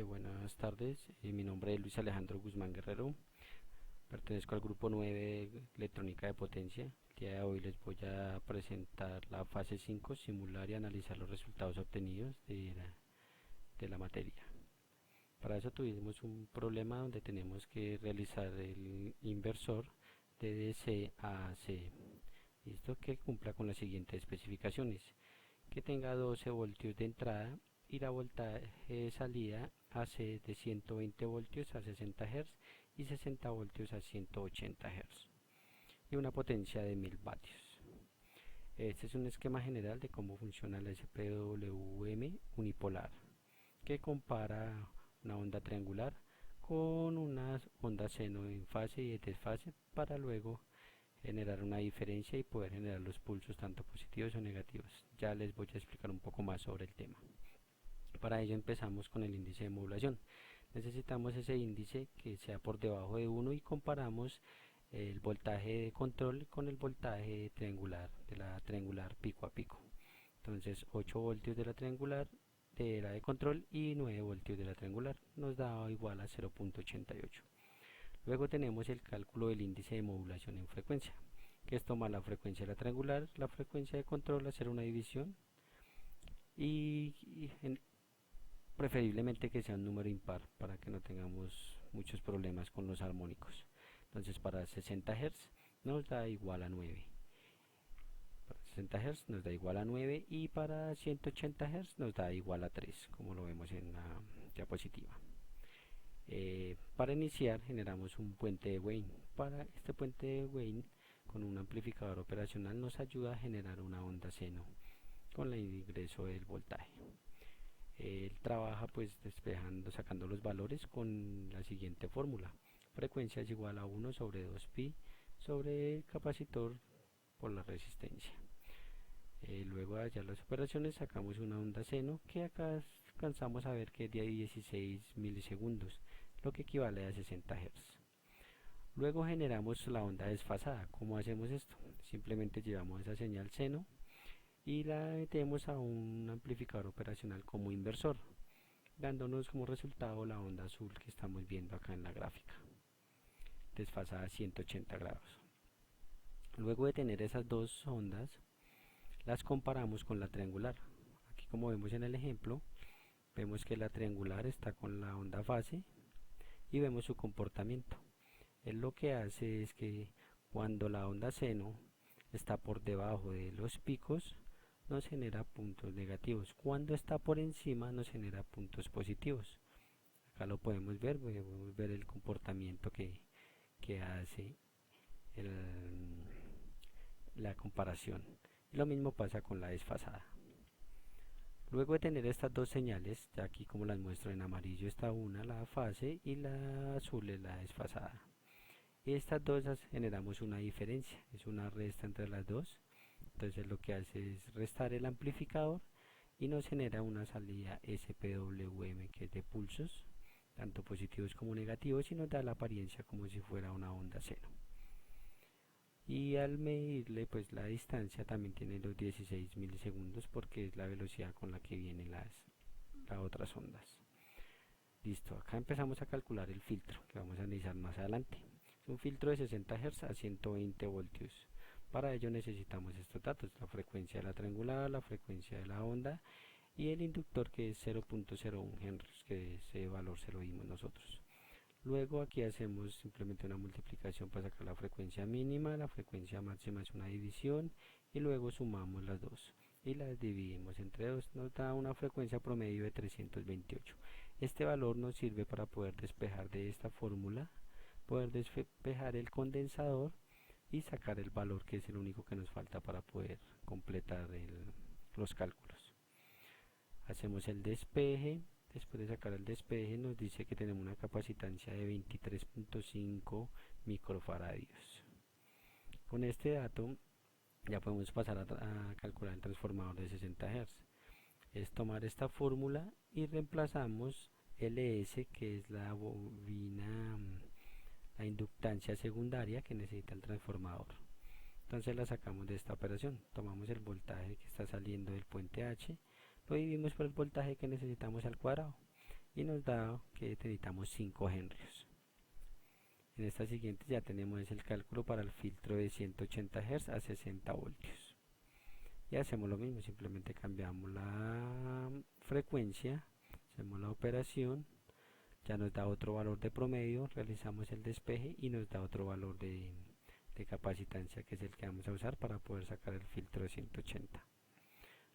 Buenas tardes, mi nombre es Luis Alejandro Guzmán Guerrero, pertenezco al grupo 9 de electrónica de potencia. El día de hoy les voy a presentar la fase 5, simular y analizar los resultados obtenidos de la materia. Para eso tuvimos un problema donde tenemos que realizar el inversor de DC a AC. Listo, que cumpla con las siguientes especificaciones: que tenga 12 voltios de entrada y la voltaje de salida AC de 120 voltios a 60 Hz y 60 voltios a 180 Hz y una potencia de 1000 vatios. Este es un esquema general de cómo funciona la SPWM unipolar, que compara una onda triangular con una onda seno en fase y desfase para luego generar una diferencia y poder generar los pulsos tanto positivos o negativos. Ya les voy a explicar un poco más sobre el tema. Para ello empezamos con el índice de modulación. Necesitamos ese índice que sea por debajo de 1 y comparamos el voltaje de control con el voltaje triangular de la triangular pico a pico. Entonces 8 voltios de la triangular de la de control y 9 voltios de la triangular nos da igual a 0.88. Luego tenemos el cálculo del índice de modulación en frecuencia, que es tomar la frecuencia de la triangular, la frecuencia de control, hacer una división y preferiblemente que sea un número impar para que no tengamos muchos problemas con los armónicos. Entonces para 60 Hz nos da igual a 9. Para 60 Hz nos da igual a 9 y para 180 Hz nos da igual a 3, como lo vemos en la diapositiva. Para iniciar generamos un puente de Wien. Para este puente de Wien, con un amplificador operacional, nos ayuda a generar una onda seno con el ingreso del voltaje. Él trabaja pues despejando, sacando los valores con la siguiente fórmula: frecuencia es igual a 1 sobre 2pi sobre el capacitor por la resistencia. Luego allá las operaciones sacamos una onda seno que acá alcanzamos a ver que es de 16 milisegundos, lo que equivale a 60 Hz. Luego generamos la onda desfasada. ¿Cómo hacemos esto? Simplemente llevamos esa señal seno y la metemos a un amplificador operacional como inversor, dándonos como resultado la onda azul que estamos viendo acá en la gráfica, desfasada a 180 grados. Luego de tener esas dos ondas, las comparamos con la triangular. Aquí, como vemos en el ejemplo, vemos que la triangular está con la onda fase y vemos su comportamiento. Él lo que hace es que cuando la onda seno está por debajo de los picos, nos genera puntos negativos. Cuando está por encima, nos genera puntos positivos. Acá lo podemos ver el comportamiento que hace la comparación. Lo mismo pasa con la desfasada. Luego de tener estas dos señales, ya aquí como las muestro en amarillo está una, la fase, y la azul es la desfasada. Y estas dos generamos una diferencia, es una resta entre las dos. Entonces lo que hace es restar el amplificador y nos genera una salida SPWM, que es de pulsos, tanto positivos como negativos, y nos da la apariencia como si fuera una onda seno. Y al medirle pues la distancia también tiene los 16 milisegundos porque es la velocidad con la que vienen las otras ondas. Listo, acá empezamos a calcular el filtro que vamos a analizar más adelante. Es un filtro de 60 Hz a 120 voltios. Para ello necesitamos estos datos: la frecuencia de la triangular, la frecuencia de la onda y el inductor, que es 0.01 Henry, que ese valor se lo dimos nosotros. Luego aquí hacemos simplemente una multiplicación para sacar la frecuencia mínima, la frecuencia máxima es una división y luego sumamos las dos y las dividimos entre 2, nos da una frecuencia promedio de 328. Este valor nos sirve para poder despejar de esta fórmula, poder despejar el condensador y sacar el valor, que es el único que nos falta para poder completar los cálculos. Hacemos el despeje. Después de sacar el despeje nos dice que tenemos una capacitancia de 23.5 microfaradios. Con este dato ya podemos pasar a calcular el transformador de 60 Hz. Es tomar esta fórmula y reemplazamos LS, que es la bobina, la inductancia secundaria que necesita el transformador. Entonces la sacamos de esta operación. Tomamos el voltaje que está saliendo del puente H, lo dividimos por el voltaje que necesitamos al cuadrado y nos da que necesitamos 5 henrios. En esta siguiente ya tenemos el cálculo para el filtro de 180 Hz a 60 voltios. Y hacemos lo mismo, simplemente cambiamos la frecuencia, hacemos la operación, ya nos da otro valor de promedio, realizamos el despeje y nos da otro valor de capacitancia, que es el que vamos a usar para poder sacar el filtro de 180.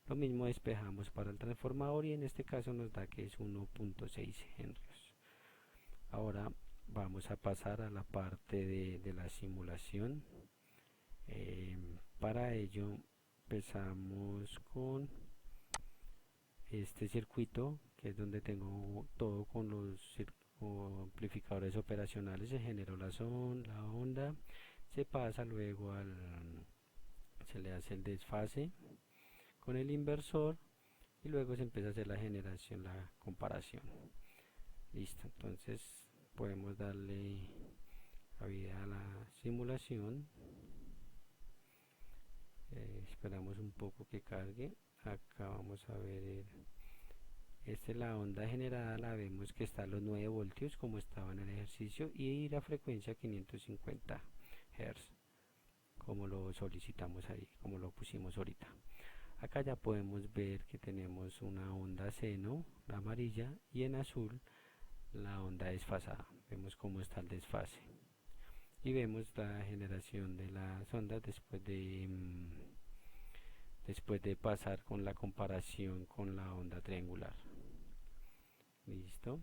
Lo mismo despejamos para el transformador y en este caso nos da que es 1.6 henrios. Ahora vamos a pasar a la parte de la simulación. Para ello empezamos con este circuito, que es donde tengo todo con los amplificadores operacionales. Se generó la onda, se pasa luego se le hace el desfase con el inversor y luego se empieza a hacer la generación, la comparación. Listo, entonces podemos darle cabida a la simulación. Esperamos un poco que cargue. Acá vamos a ver la onda generada, la vemos que está a los 9 voltios como estaba en el ejercicio y la frecuencia 550 Hz como lo solicitamos ahí, como lo pusimos ahorita. Acá ya podemos ver que tenemos una onda seno, la amarilla, y en azul la onda desfasada. Vemos cómo está el desfase y vemos la generación de las ondas después de pasar con la comparación con la onda triangular. Listo.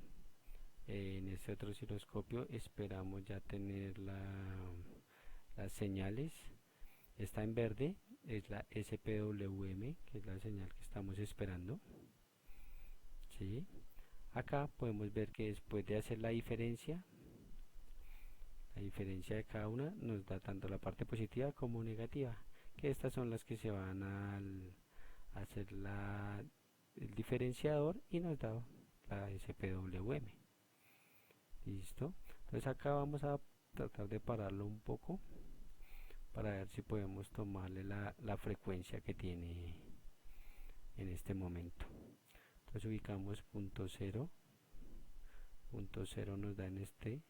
En este otro osciloscopio esperamos ya tener las señales. Está en verde, es la SPWM, que es la señal que estamos esperando. ¿Sí? Acá podemos ver que después de hacer la diferencia de cada una nos da tanto la parte positiva como negativa, que estas son las que se van a hacer el diferenciador y nos da la SPWM. Listo. Entonces acá vamos a tratar de pararlo un poco para ver si podemos tomarle la frecuencia que tiene en este momento. Entonces ubicamos punto 0 nos da en este.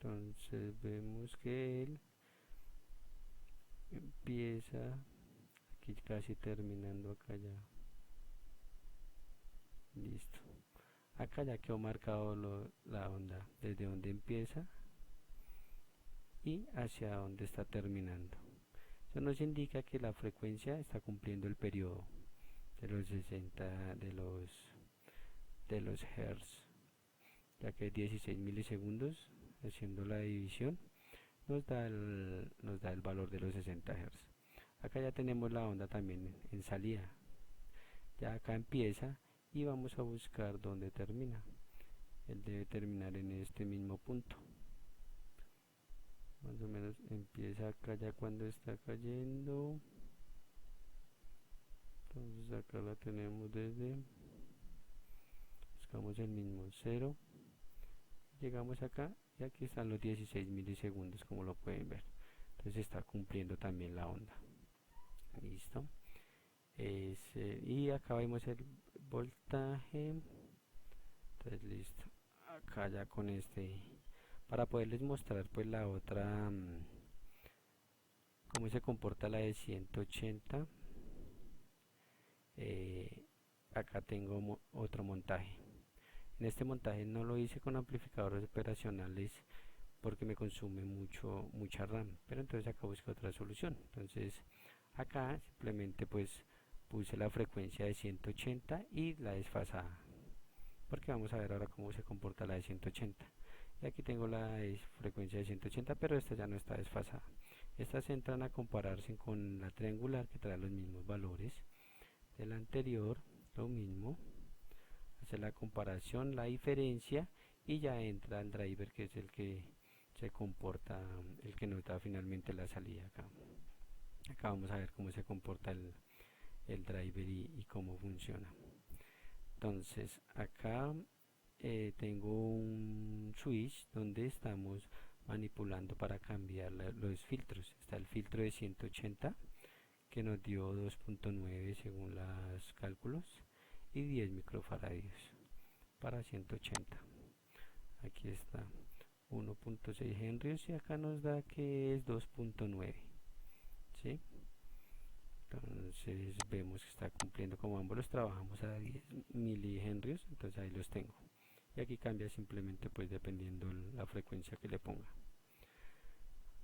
Entonces vemos que él empieza aquí casi terminando acá ya. Listo. Acá ya quedó marcado la onda desde donde empieza y hacia donde está terminando. Eso nos indica que la frecuencia está cumpliendo el periodo de los 60 de los hertz, ya que es 16 milisegundos. Haciendo la división nos da el valor de los 60 Hz. Acá ya tenemos la onda también en salida, ya acá empieza y vamos a buscar dónde termina. Él debe terminar en este mismo punto, más o menos empieza acá ya cuando está cayendo. Entonces acá la tenemos buscamos el mismo 0, llegamos acá y aquí están los 16 milisegundos como lo pueden ver. Entonces está cumpliendo también la onda. Listo. Y acá vemos el voltaje. Entonces listo. Acá ya con para poderles mostrar pues la otra, cómo se comporta la de 180. Acá tengo otro montaje. En este montaje no lo hice con amplificadores operacionales porque me consume mucha RAM, pero entonces acá busco otra solución. Entonces acá simplemente pues puse la frecuencia de 180 y la desfasada, porque vamos a ver ahora cómo se comporta la de 180. Y aquí tengo la frecuencia de 180, pero esta ya no está desfasada. Estas entran a compararse con la triangular, que trae los mismos valores de la anterior, lo mismo, hacer la comparación, la diferencia, y ya entra el driver, que es el que se comporta, el que nos da finalmente la salida. Acá vamos a ver cómo se comporta el driver y cómo funciona. Entonces acá tengo un switch donde estamos manipulando para cambiar los filtros. Está el filtro de 180, que nos dio 2.9 según los cálculos y 10 microfaradios para 180. Aquí está 1.6 henrios y acá nos da que es 2.9, ¿sí? Entonces vemos que está cumpliendo, como ambos los trabajamos a 10 milihenrios, entonces ahí los tengo. Y aquí cambia simplemente pues dependiendo la frecuencia que le ponga.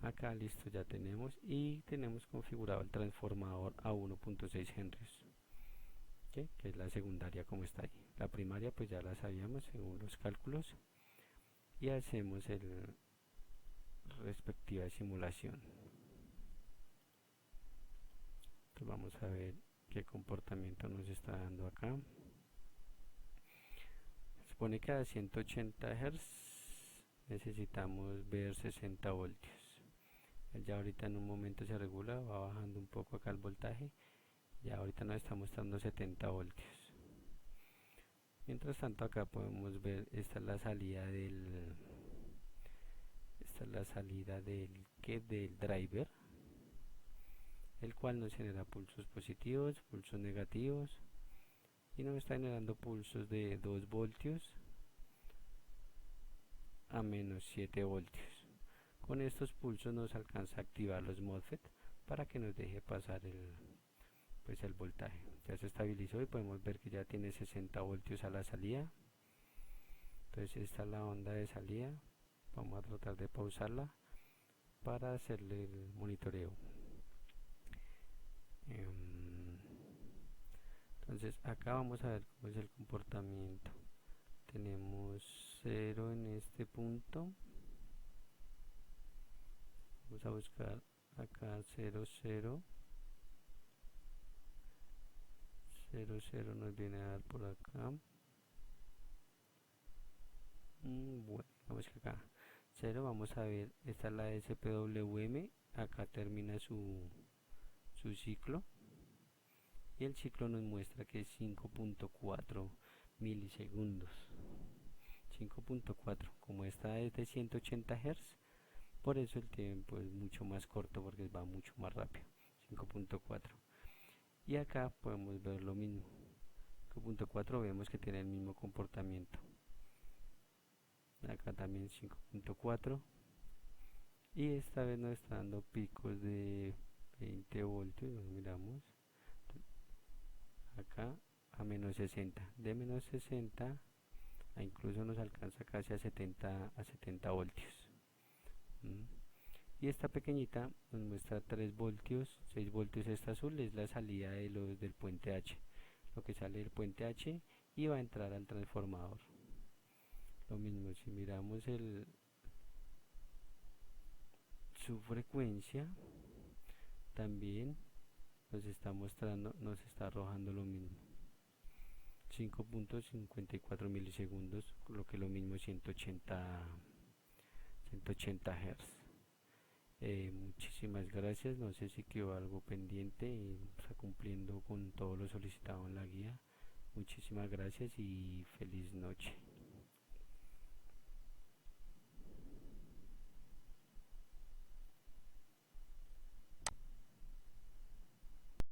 Acá listo, ya tenemos y tenemos configurado el transformador a 1.6 henrios, ¿okay? Que es la secundaria como está ahí. La primaria pues ya la sabíamos según los cálculos y hacemos el respectiva simulación. Entonces vamos a ver qué comportamiento nos está dando acá. Supone que a 180 Hz necesitamos ver 60 voltios. Ya ahorita en un momento se regula, va bajando un poco acá el voltaje. Ya ahorita nos está mostrando 70 voltios. Mientras tanto acá podemos ver, esta es la salida del del driver, el cual nos genera pulsos positivos, pulsos negativos y nos está generando pulsos de 2 voltios a menos 7 voltios. Con estos pulsos nos alcanza a activar los MOSFET para que nos deje pasar el voltaje. Ya se estabilizó y podemos ver que ya tiene 60 voltios a la salida. Entonces esta es la onda de salida. Vamos a tratar de pausarla para hacerle el monitoreo. Entonces acá vamos a ver cómo es el comportamiento. Tenemos 0 en este punto. Vamos a buscar acá 0, 0. 0, 0 nos viene a dar por acá. Bueno, vamos acá 0, vamos a ver, esta es la SPWM, acá termina su ciclo y el ciclo nos muestra que es 5.4 milisegundos. 5.4, como esta es de 180 Hz, por eso el tiempo es mucho más corto porque va mucho más rápido. 5.4, y acá podemos ver lo mismo. 5.4 vemos que tiene el mismo comportamiento. Acá también 5.4 y esta vez nos está dando picos de 20 voltios. Nos miramos acá a menos 60, de menos 60 a incluso nos alcanza casi a 70 voltios. Y esta pequeñita nos muestra 3 voltios, 6 voltios. Esta azul es la salida del puente H, lo que sale del puente H y va a entrar al transformador. Lo mismo, si miramos su frecuencia, también nos está mostrando, nos está arrojando lo mismo, 5.54 milisegundos, lo que es lo mismo 180 Hz. Muchísimas gracias, no sé si quedó algo pendiente, está cumpliendo con todo lo solicitado en la guía. Muchísimas gracias y feliz noche.